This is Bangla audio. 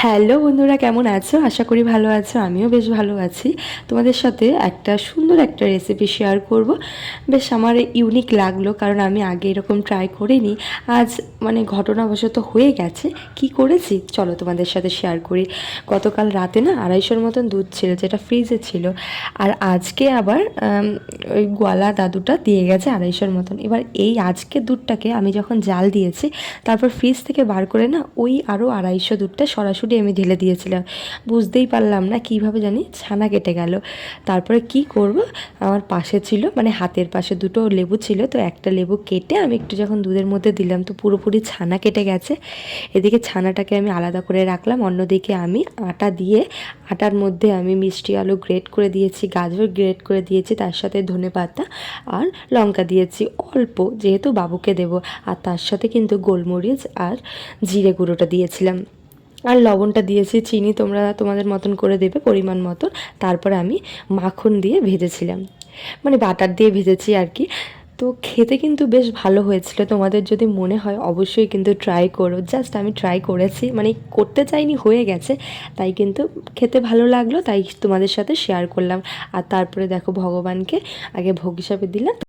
হ্যালো বন্ধুরা, কেমন আছো? আশা করি ভালো আছো। আমিও বেশ ভালো আছি। তোমাদের সাথে একটা সুন্দর একটা রেসিপি শেয়ার করব। বেশ আমার ইউনিক লাগলো, কারণ আমি আগে এরকম ট্রাই করিনি। আজ মানে ঘটনাবশত হয়ে গেছে। কি করেছি চলো তোমাদের সাথে শেয়ার করি। গতকাল রাতে না 250-র মতন দুধ ছিল, যেটা ফ্রিজে ছিল। আর আজকে আবার ওই গোয়ালা দাদুটা দিয়ে গেছে 250-র মতন। এবার এই আজকের দুধটাকে আমি যখন জাল দিয়েছি, তারপর ফ্রিজ থেকে বার করে না ওই আরও 250 দুধটা সরাসরি আমি ঢেলে দিয়েছিলাম। বুঝতেই পারলাম না কীভাবে জানি ছানা কেটে গেল। তারপরে কি করব, আমার পাশে ছিল মানে হাতের পাশে দুটো লেবু ছিল, তো একটা লেবু কেটে আমি একটু যখন দুধের মধ্যে দিলাম তো পুরোপুরি ছানা কেটে গেছে। এদিকে ছানাটাকে আমি আলাদা করে রাখলাম, অন্যদিকে আমি আটা দিয়ে আটার মধ্যে আমি মিষ্টি আলু গ্রেট করে দিয়েছি, গাজর গ্রেট করে দিয়েছি, তার সাথে ধনেপাতা আর লঙ্কা দিয়েছি অল্প, যেহেতু বাবুকে দেবো। আর তার সাথে কিন্তু গোলমরিচ আর জিরে গুঁড়োটা দিয়েছিলাম, আর লবণটা দিয়েছি। চিনি তোমরা তোমাদের মতন করে দেবে, পরিমাণ মতন। তারপরে আমি মাখন দিয়ে ভেজেছিলাম, মানে বাটার দিয়ে ভেজেছি আর কি। তো খেতে কিন্তু বেশ ভালো হয়েছিল। তোমাদের যদি মনে হয় অবশ্যই কিন্তু ট্রাই করো। জাস্ট আমি ট্রাই করেছি, মানে করতে চাইনি, হয়ে গেছে। তাই কিন্তু খেতে ভালো লাগলো, তাই তোমাদের সাথে শেয়ার করলাম। আর তারপরে দেখো ভগবানকে আগে ভোগ হিসাবে দিলাম।